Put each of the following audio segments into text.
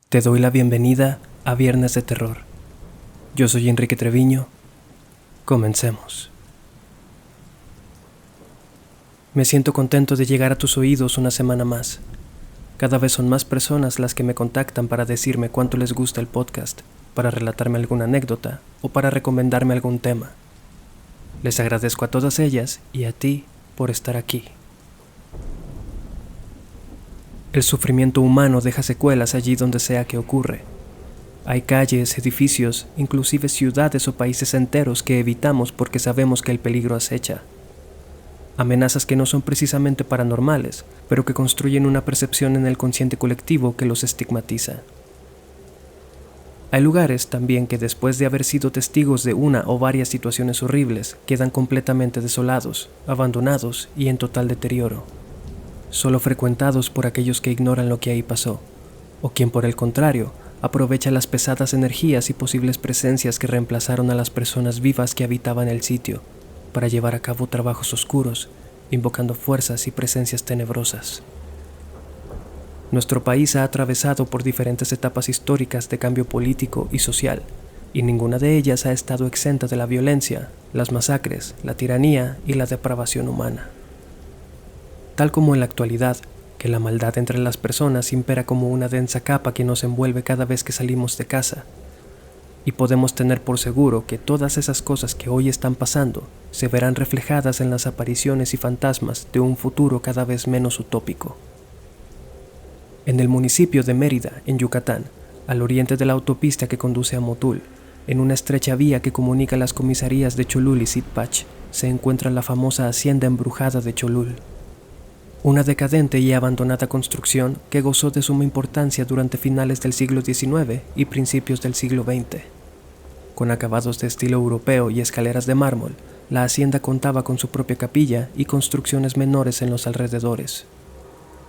Te doy la bienvenida a Viernes de Terror. Yo soy Enrique Treviño. Comencemos. Me siento contento de llegar a tus oídos una semana más. Cada vez son más personas las que me contactan para decirme cuánto les gusta el podcast, para relatarme alguna anécdota o para recomendarme algún tema. Les agradezco a todas ellas y a ti por estar aquí. El sufrimiento humano deja secuelas allí donde sea que ocurre. Hay calles, edificios, inclusive ciudades o países enteros que evitamos porque sabemos que el peligro acecha. Amenazas que no son precisamente paranormales, pero que construyen una percepción en el consciente colectivo que los estigmatiza. Hay lugares también que después de haber sido testigos de una o varias situaciones horribles, quedan completamente desolados, abandonados y en total deterioro. Solo frecuentados por aquellos que ignoran lo que ahí pasó, o quien por el contrario, aprovecha las pesadas energías y posibles presencias que reemplazaron a las personas vivas que habitaban el sitio, para llevar a cabo trabajos oscuros, invocando fuerzas y presencias tenebrosas. Nuestro país ha atravesado por diferentes etapas históricas de cambio político y social, y ninguna de ellas ha estado exenta de la violencia, las masacres, la tiranía y la depravación humana. Tal como en la actualidad, que la maldad entre las personas impera como una densa capa que nos envuelve cada vez que salimos de casa. Y podemos tener por seguro que todas esas cosas que hoy están pasando se verán reflejadas en las apariciones y fantasmas de un futuro cada vez menos utópico. En el municipio de Mérida, en Yucatán, al oriente de la autopista que conduce a Motul, en una estrecha vía que comunica las comisarías de Cholul y Sitpach, se encuentra la famosa hacienda embrujada de Cholul. Una decadente y abandonada construcción que gozó de suma importancia durante finales del siglo XIX y principios del siglo XX. Con acabados de estilo europeo y escaleras de mármol, la hacienda contaba con su propia capilla y construcciones menores en los alrededores.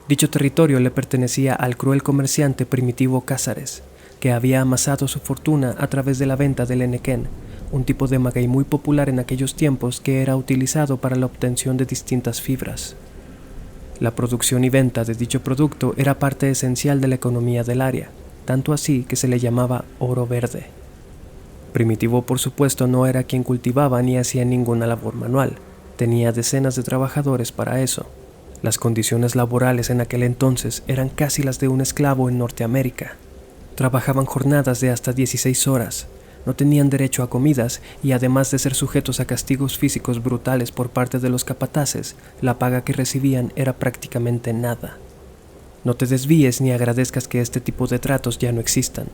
Dicho territorio le pertenecía al cruel comerciante Primitivo Cázares, que había amasado su fortuna a través de la venta del enequén, un tipo de maguey muy popular en aquellos tiempos que era utilizado para la obtención de distintas fibras. La producción y venta de dicho producto era parte esencial de la economía del área, tanto así que se le llamaba oro verde. Primitivo, por supuesto, no era quien cultivaba ni hacía ninguna labor manual, tenía decenas de trabajadores para eso. Las condiciones laborales en aquel entonces eran casi las de un esclavo en Norteamérica. Trabajaban jornadas de hasta 16 horas, no tenían derecho a comidas y además de ser sujetos a castigos físicos brutales por parte de los capataces, la paga que recibían era prácticamente nada. No te desvíes ni agradezcas que este tipo de tratos ya no existan.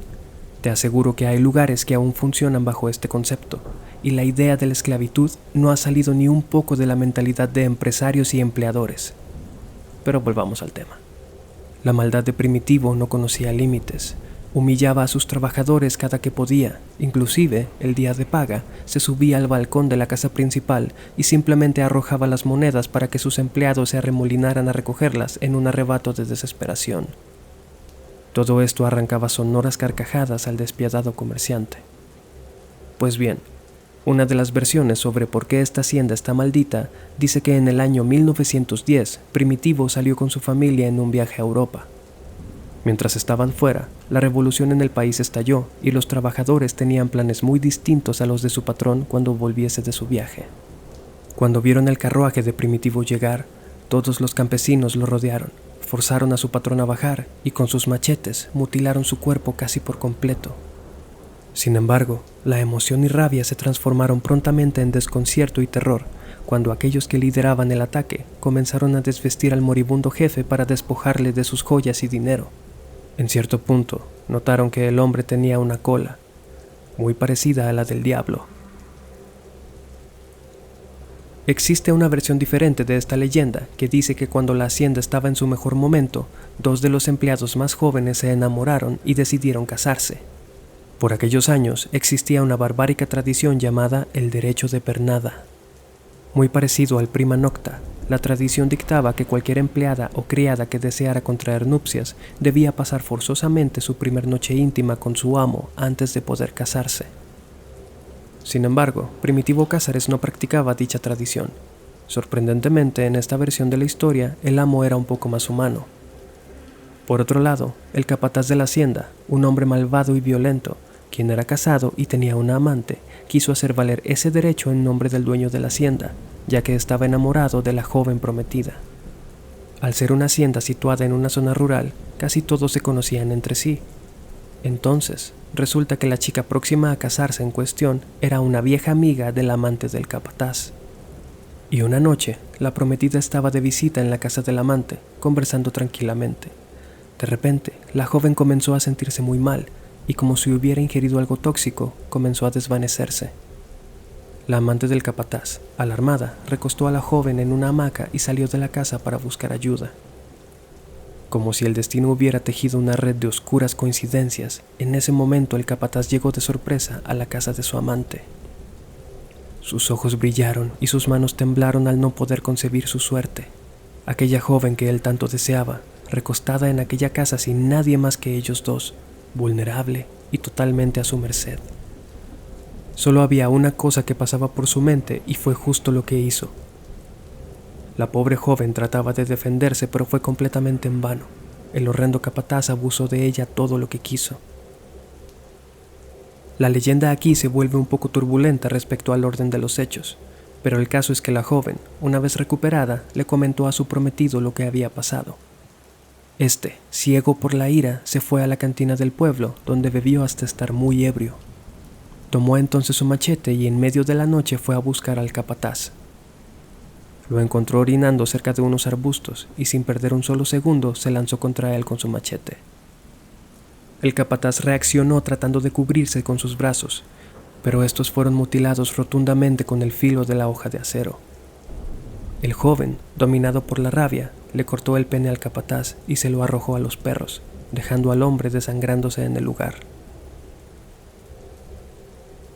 Te aseguro que hay lugares que aún funcionan bajo este concepto, y la idea de la esclavitud no ha salido ni un poco de la mentalidad de empresarios y empleadores. Pero volvamos al tema. La maldad de Primitivo no conocía límites. Humillaba a sus trabajadores cada que podía, inclusive, el día de paga, se subía al balcón de la casa principal y simplemente arrojaba las monedas para que sus empleados se arremolinaran a recogerlas en un arrebato de desesperación. Todo esto arrancaba sonoras carcajadas al despiadado comerciante. Pues bien, una de las versiones sobre por qué esta hacienda está maldita dice que en el año 1910, Primitivo salió con su familia en un viaje a Europa. Mientras estaban fuera, la revolución en el país estalló y los trabajadores tenían planes muy distintos a los de su patrón cuando volviese de su viaje. Cuando vieron el carruaje de Primitivo llegar, todos los campesinos lo rodearon, forzaron a su patrón a bajar y con sus machetes mutilaron su cuerpo casi por completo. Sin embargo, la emoción y rabia se transformaron prontamente en desconcierto y terror cuando aquellos que lideraban el ataque comenzaron a desvestir al moribundo jefe para despojarle de sus joyas y dinero. En cierto punto, notaron que el hombre tenía una cola, muy parecida a la del diablo. Existe una versión diferente de esta leyenda que dice que cuando la hacienda estaba en su mejor momento, dos de los empleados más jóvenes se enamoraron y decidieron casarse. Por aquellos años existía una barbárica tradición llamada el derecho de pernada. Muy parecido al prima nocta, la tradición dictaba que cualquier empleada o criada que deseara contraer nupcias debía pasar forzosamente su primer noche íntima con su amo antes de poder casarse. Sin embargo, Primitivo Cázares no practicaba dicha tradición. Sorprendentemente, en esta versión de la historia, el amo era un poco más humano. Por otro lado, el capataz de la hacienda, un hombre malvado y violento, quien era casado y tenía una amante, quiso hacer valer ese derecho en nombre del dueño de la hacienda, ya que estaba enamorado de la joven prometida. Al ser una hacienda situada en una zona rural, casi todos se conocían entre sí. Entonces, resulta que la chica próxima a casarse en cuestión era una vieja amiga del amante del capataz. Y una noche, la prometida estaba de visita en la casa del amante, conversando tranquilamente. De repente, la joven comenzó a sentirse muy mal, y como si hubiera ingerido algo tóxico, comenzó a desvanecerse. La amante del capataz, alarmada, recostó a la joven en una hamaca y salió de la casa para buscar ayuda. Como si el destino hubiera tejido una red de oscuras coincidencias, en ese momento el capataz llegó de sorpresa a la casa de su amante. Sus ojos brillaron y sus manos temblaron al no poder concebir su suerte. Aquella joven que él tanto deseaba, recostada en aquella casa sin nadie más que ellos dos, vulnerable y totalmente a su merced. Solo había una cosa que pasaba por su mente y fue justo lo que hizo. La pobre joven trataba de defenderse, pero fue completamente en vano. El horrendo capataz abusó de ella todo lo que quiso. La leyenda aquí se vuelve un poco turbulenta respecto al orden de los hechos, pero el caso es que la joven, una vez recuperada, le comentó a su prometido lo que había pasado. Este, ciego por la ira, se fue a la cantina del pueblo, donde bebió hasta estar muy ebrio. Tomó entonces su machete y en medio de la noche fue a buscar al capataz. Lo encontró orinando cerca de unos arbustos y sin perder un solo segundo se lanzó contra él con su machete. El capataz reaccionó tratando de cubrirse con sus brazos, pero estos fueron mutilados rotundamente con el filo de la hoja de acero. El joven, dominado por la rabia, le cortó el pene al capataz y se lo arrojó a los perros, dejando al hombre desangrándose en el lugar.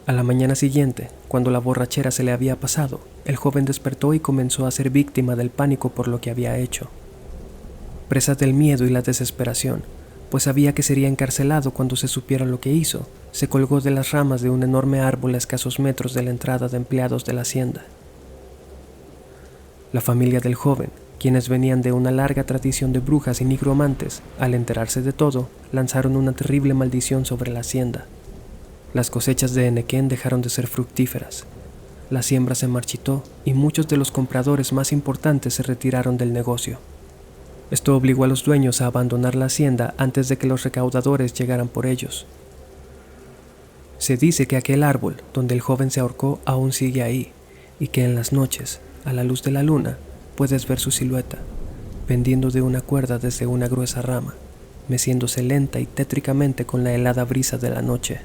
A la mañana siguiente, cuando la borrachera se le había pasado, el joven despertó y comenzó a ser víctima del pánico por lo que había hecho. Presa del miedo y la desesperación, pues sabía que sería encarcelado cuando se supiera lo que hizo, se colgó de las ramas de un enorme árbol a escasos metros de la entrada de empleados de la hacienda. La familia del joven, quienes venían de una larga tradición de brujas y nigromantes, al enterarse de todo, lanzaron una terrible maldición sobre la hacienda. Las cosechas de Enequén dejaron de ser fructíferas. La siembra se marchitó y muchos de los compradores más importantes se retiraron del negocio. Esto obligó a los dueños a abandonar la hacienda antes de que los recaudadores llegaran por ellos. Se dice que aquel árbol donde el joven se ahorcó aún sigue ahí y que en las noches, a la luz de la luna, puedes ver su silueta, pendiendo de una cuerda desde una gruesa rama, meciéndose lenta y tétricamente con la helada brisa de la noche.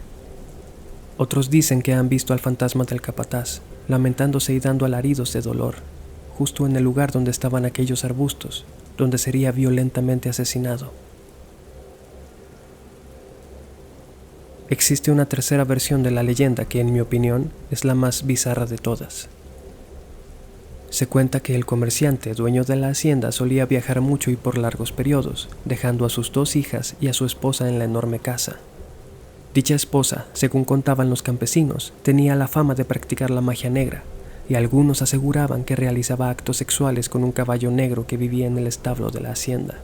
Otros dicen que han visto al fantasma del capataz, lamentándose y dando alaridos de dolor, justo en el lugar donde estaban aquellos arbustos, donde sería violentamente asesinado. Existe una tercera versión de la leyenda que, en mi opinión, es la más bizarra de todas. Se cuenta que el comerciante, dueño de la hacienda, solía viajar mucho y por largos periodos, dejando a sus 2 hijas y a su esposa en la enorme casa. Dicha esposa, según contaban los campesinos, tenía la fama de practicar la magia negra, y algunos aseguraban que realizaba actos sexuales con un caballo negro que vivía en el establo de la hacienda.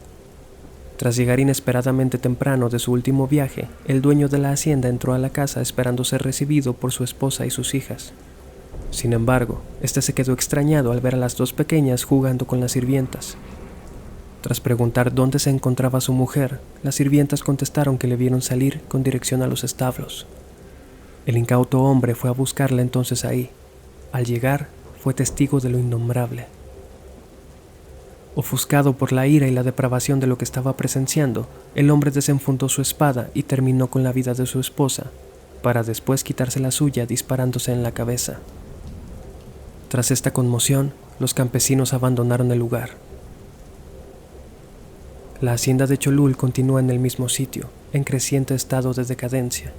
Tras llegar inesperadamente temprano de su último viaje, el dueño de la hacienda entró a la casa esperando ser recibido por su esposa y sus hijas. Sin embargo, este se quedó extrañado al ver a las 2 pequeñas jugando con las sirvientas. Tras preguntar dónde se encontraba su mujer, las sirvientas contestaron que le vieron salir con dirección a los establos. El incauto hombre fue a buscarla entonces ahí. Al llegar, fue testigo de lo innombrable. Ofuscado por la ira y la depravación de lo que estaba presenciando, el hombre desenfundó su espada y terminó con la vida de su esposa, para después quitarse la suya disparándose en la cabeza. Tras esta conmoción, los campesinos abandonaron el lugar. La hacienda de Cholul continúa en el mismo sitio, en creciente estado de decadencia.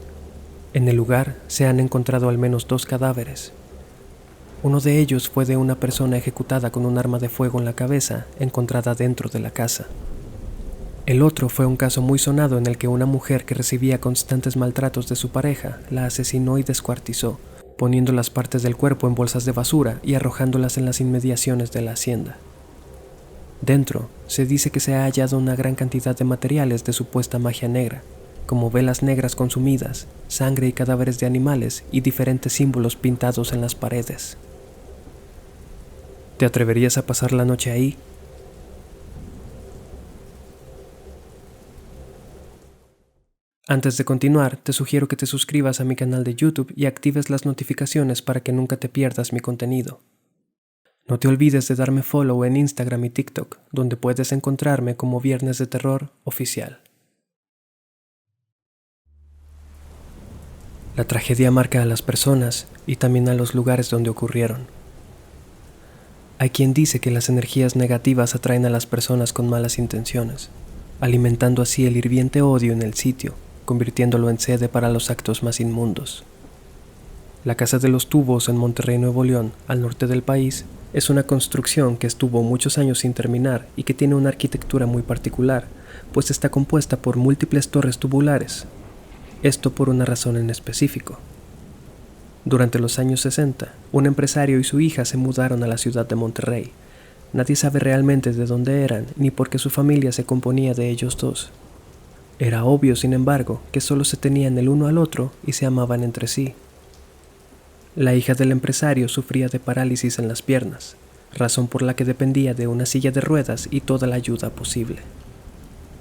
En el lugar se han encontrado al menos 2 cadáveres. Uno de ellos fue de una persona ejecutada con un arma de fuego en la cabeza, encontrada dentro de la casa. El otro fue un caso muy sonado en el que una mujer que recibía constantes maltratos de su pareja la asesinó y descuartizó, poniendo las partes del cuerpo en bolsas de basura y arrojándolas en las inmediaciones de la hacienda. Dentro, se dice que se ha hallado una gran cantidad de materiales de supuesta magia negra, como velas negras consumidas, sangre y cadáveres de animales y diferentes símbolos pintados en las paredes. ¿Te atreverías a pasar la noche ahí? Antes de continuar, te sugiero que te suscribas a mi canal de YouTube y actives las notificaciones para que nunca te pierdas mi contenido. No te olvides de darme follow en Instagram y TikTok, donde puedes encontrarme como Viernes de Terror Oficial. La tragedia marca a las personas y también a los lugares donde ocurrieron. Hay quien dice que las energías negativas atraen a las personas con malas intenciones, alimentando así el hirviente odio en el sitio, convirtiéndolo en sede para los actos más inmundos. La Casa de los Tubos en Monterrey, Nuevo León, al norte del país, es una construcción que estuvo muchos años sin terminar y que tiene una arquitectura muy particular, pues está compuesta por múltiples torres tubulares. Esto por una razón en específico. Durante los años 60, un empresario y su hija se mudaron a la ciudad de Monterrey. Nadie sabe realmente de dónde eran ni por qué su familia se componía de ellos dos. Era obvio, sin embargo, que solo se tenían el uno al otro y se amaban entre sí. La hija del empresario sufría de parálisis en las piernas, razón por la que dependía de una silla de ruedas y toda la ayuda posible.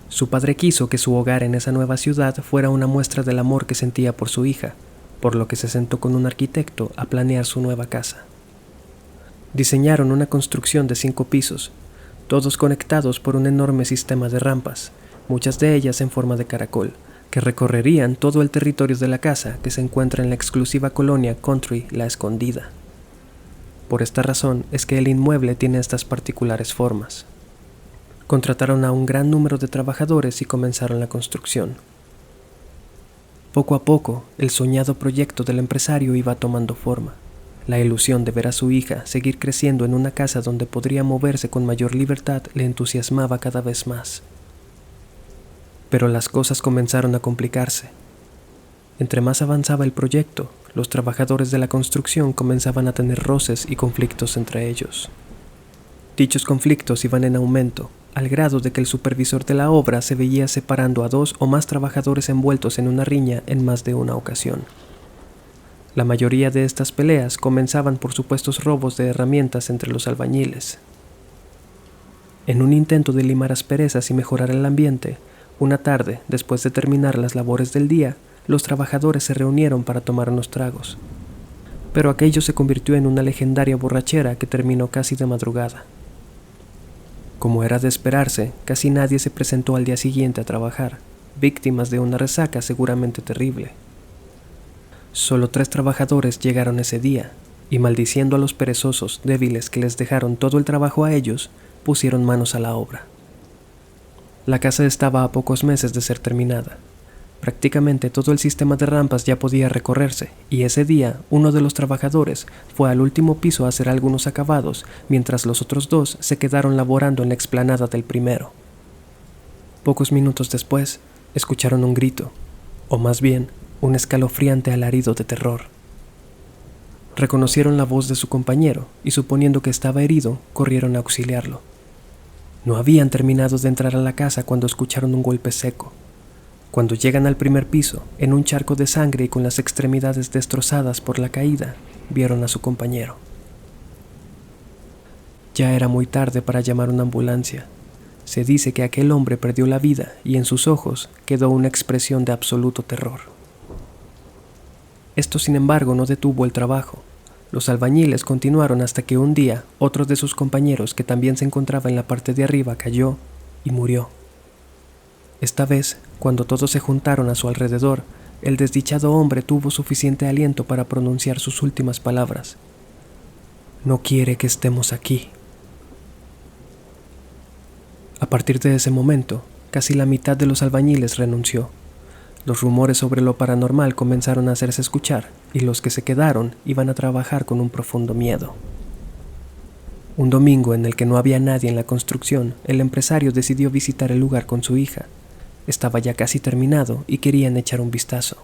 Su padre quiso que su hogar en esa nueva ciudad fuera una muestra del amor que sentía por su hija, por lo que se sentó con un arquitecto a planear su nueva casa. Diseñaron una construcción de 5 pisos, todos conectados por un enorme sistema de rampas, muchas de ellas en forma de caracol, que recorrerían todo el territorio de la casa que se encuentra en la exclusiva colonia Country La Escondida. Por esta razón es que el inmueble tiene estas particulares formas. Contrataron a un gran número de trabajadores y comenzaron la construcción. Poco a poco, el soñado proyecto del empresario iba tomando forma. La ilusión de ver a su hija seguir creciendo en una casa donde podría moverse con mayor libertad le entusiasmaba cada vez más. Pero las cosas comenzaron a complicarse. Entre más avanzaba el proyecto, los trabajadores de la construcción comenzaban a tener roces y conflictos entre ellos. Dichos conflictos iban en aumento, al grado de que el supervisor de la obra se veía separando a 2 o más trabajadores envueltos en una riña en más de una ocasión. La mayoría de estas peleas comenzaban por supuestos robos de herramientas entre los albañiles. En un intento de limar asperezas y mejorar el ambiente, una tarde, después de terminar las labores del día, los trabajadores se reunieron para tomar unos tragos. Pero aquello se convirtió en una legendaria borrachera que terminó casi de madrugada. Como era de esperarse, casi nadie se presentó al día siguiente a trabajar, víctimas de una resaca seguramente terrible. Solo 3 trabajadores llegaron ese día, y maldiciendo a los perezosos débiles que les dejaron todo el trabajo a ellos, pusieron manos a la obra. La casa estaba a pocos meses de ser terminada. Prácticamente todo el sistema de rampas ya podía recorrerse, y ese día uno de los trabajadores fue al último piso a hacer algunos acabados, mientras los otros 2 se quedaron laborando en la explanada del primero. Pocos minutos después, escucharon un grito, o más bien, un escalofriante alarido de terror. Reconocieron la voz de su compañero, y suponiendo que estaba herido, corrieron a auxiliarlo. No habían terminado de entrar a la casa cuando escucharon un golpe seco. Cuando llegan al primer piso, en un charco de sangre y con las extremidades destrozadas por la caída, vieron a su compañero. Ya era muy tarde para llamar una ambulancia. Se dice que aquel hombre perdió la vida y en sus ojos quedó una expresión de absoluto terror. Esto, sin embargo, no detuvo el trabajo. Los albañiles continuaron hasta que un día otro de sus compañeros, que también se encontraba en la parte de arriba, cayó y murió. Esta vez, cuando todos se juntaron a su alrededor, el desdichado hombre tuvo suficiente aliento para pronunciar sus últimas palabras. No quiere que estemos aquí. A partir de ese momento, casi la mitad de los albañiles renunció. Los rumores sobre lo paranormal comenzaron a hacerse escuchar, y los que se quedaron iban a trabajar con un profundo miedo. Un domingo en el que no había nadie en la construcción, el empresario decidió visitar el lugar con su hija. Estaba ya casi terminado y querían echar un vistazo.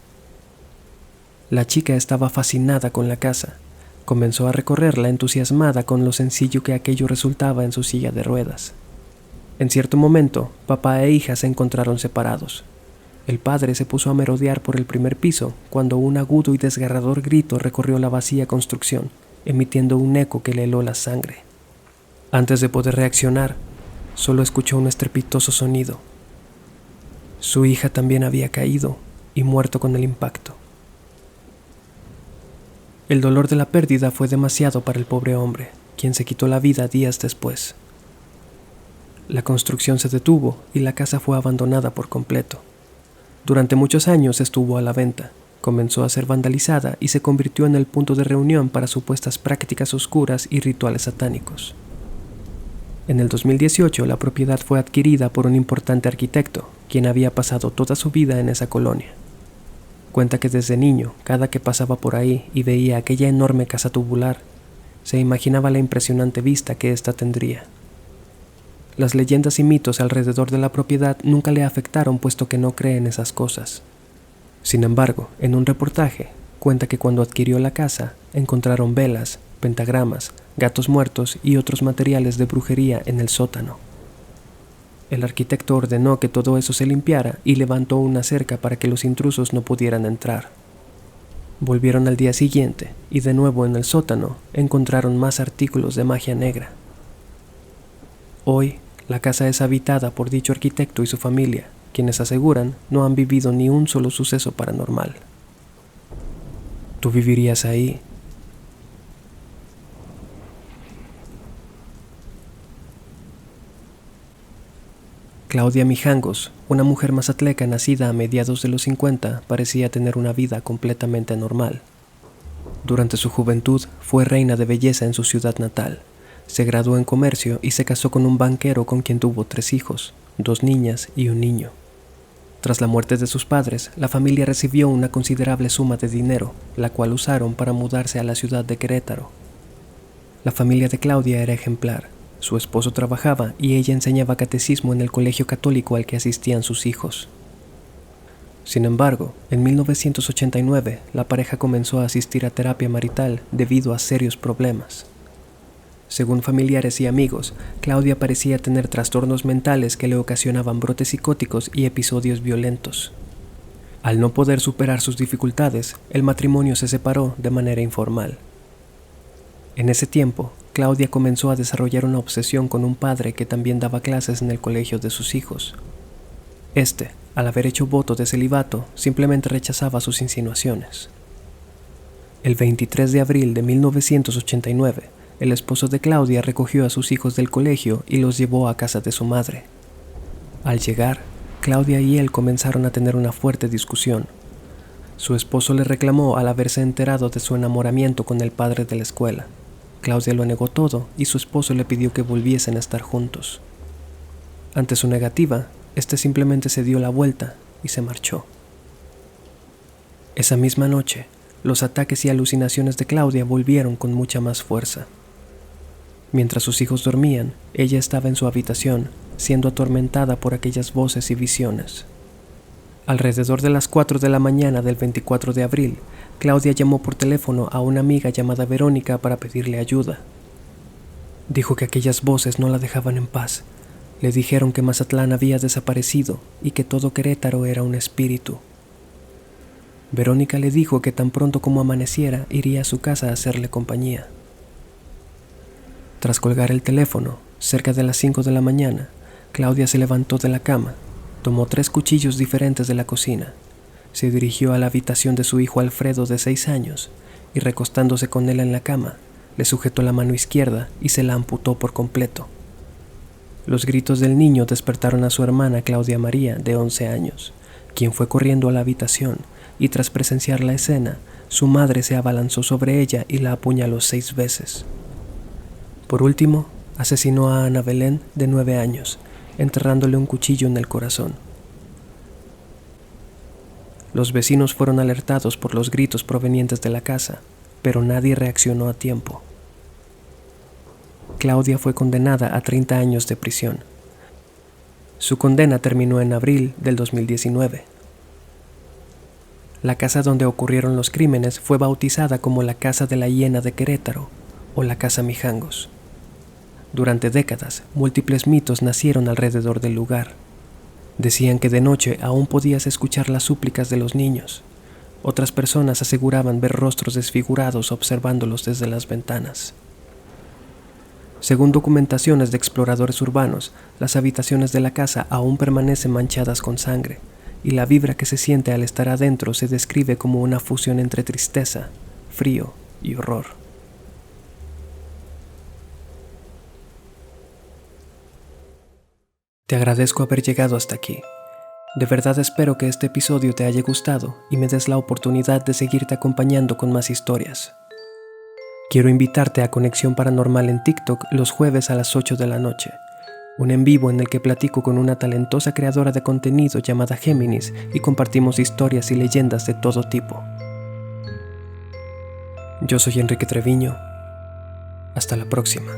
La chica estaba fascinada con la casa. Comenzó a recorrerla entusiasmada con lo sencillo que aquello resultaba en su silla de ruedas. En cierto momento, papá e hija se encontraron separados. El padre se puso a merodear por el primer piso cuando un agudo y desgarrador grito recorrió la vacía construcción, emitiendo un eco que le heló la sangre. Antes de poder reaccionar, solo escuchó un estrepitoso sonido. Su hija también había caído y muerto con el impacto. El dolor de la pérdida fue demasiado para el pobre hombre, quien se quitó la vida días después. La construcción se detuvo y la casa fue abandonada por completo. Durante muchos años estuvo a la venta, comenzó a ser vandalizada y se convirtió en el punto de reunión para supuestas prácticas oscuras y rituales satánicos. En el 2018 la propiedad fue adquirida por un importante arquitecto, quien había pasado toda su vida en esa colonia. Cuenta que desde niño, cada que pasaba por ahí y veía aquella enorme casa tubular, se imaginaba la impresionante vista que ésta tendría. Las leyendas y mitos alrededor de la propiedad nunca le afectaron puesto que no cree en esas cosas. Sin embargo, en un reportaje, cuenta que cuando adquirió la casa, encontraron velas, pentagramas, gatos muertos y otros materiales de brujería en el sótano. El arquitecto ordenó que todo eso se limpiara y levantó una cerca para que los intrusos no pudieran entrar. Volvieron al día siguiente y de nuevo en el sótano encontraron más artículos de magia negra. Hoy, la casa es habitada por dicho arquitecto y su familia, quienes aseguran no han vivido ni un solo suceso paranormal. ¿Tú vivirías ahí? Claudia Mijangos, una mujer mazatleca nacida a mediados de los 50, parecía tener una vida completamente normal. Durante su juventud fue reina de belleza en su ciudad natal. Se graduó en comercio y se casó con un banquero con quien tuvo 3 hijos, 2 niñas y un niño. Tras la muerte de sus padres, la familia recibió una considerable suma de dinero, la cual usaron para mudarse a la ciudad de Querétaro. La familia de Claudia era ejemplar. Su esposo trabajaba y ella enseñaba catecismo en el colegio católico al que asistían sus hijos. Sin embargo, en 1989, la pareja comenzó a asistir a terapia marital debido a serios problemas. Según familiares y amigos, Claudia parecía tener trastornos mentales que le ocasionaban brotes psicóticos y episodios violentos. Al no poder superar sus dificultades, el matrimonio se separó de manera informal. En ese tiempo, Claudia comenzó a desarrollar una obsesión con un padre que también daba clases en el colegio de sus hijos. Este, al haber hecho voto de celibato, simplemente rechazaba sus insinuaciones. El 23 de abril de 1989, el esposo de Claudia recogió a sus hijos del colegio y los llevó a casa de su madre. Al llegar, Claudia y él comenzaron a tener una fuerte discusión. Su esposo le reclamó al haberse enterado de su enamoramiento con el padre de la escuela. Claudia lo negó todo y su esposo le pidió que volviesen a estar juntos. Ante su negativa, este simplemente se dio la vuelta y se marchó. Esa misma noche, los ataques y alucinaciones de Claudia volvieron con mucha más fuerza. Mientras sus hijos dormían, ella estaba en su habitación, siendo atormentada por aquellas voces y visiones. Alrededor de las 4 de la mañana del 24 de abril, Claudia llamó por teléfono a una amiga llamada Verónica para pedirle ayuda. Dijo que aquellas voces no la dejaban en paz. Le dijeron que Mazatlán había desaparecido y que todo Querétaro era un espíritu. Verónica le dijo que tan pronto como amaneciera iría a su casa a hacerle compañía. Tras colgar el teléfono, cerca de las 5 de la mañana, Claudia se levantó de la cama, tomó 3 cuchillos diferentes de la cocina, se dirigió a la habitación de su hijo Alfredo de 6 años y recostándose con él en la cama, le sujetó la mano izquierda y se la amputó por completo. Los gritos del niño despertaron a su hermana Claudia María, de 11 años, quien fue corriendo a la habitación y tras presenciar la escena, su madre se abalanzó sobre ella y la apuñaló 6 veces. Por último, asesinó a Ana Belén, de 9 años, enterrándole un cuchillo en el corazón. Los vecinos fueron alertados por los gritos provenientes de la casa, pero nadie reaccionó a tiempo. Claudia fue condenada a 30 años de prisión. Su condena terminó en abril del 2019. La casa donde ocurrieron los crímenes fue bautizada como la Casa de la Hiena de Querétaro o la Casa Mijangos. Durante décadas, múltiples mitos nacieron alrededor del lugar. Decían que de noche aún podías escuchar las súplicas de los niños. Otras personas aseguraban ver rostros desfigurados observándolos desde las ventanas. Según documentaciones de exploradores urbanos, las habitaciones de la casa aún permanecen manchadas con sangre, y la vibra que se siente al estar adentro se describe como una fusión entre tristeza, frío y horror. Te agradezco haber llegado hasta aquí. De verdad espero que este episodio te haya gustado y me des la oportunidad de seguirte acompañando con más historias. Quiero invitarte a Conexión Paranormal en TikTok los jueves a las 8 de la noche, un en vivo en el que platico con una talentosa creadora de contenido llamada Géminis y compartimos historias y leyendas de todo tipo. Yo soy Enrique Treviño. Hasta la próxima.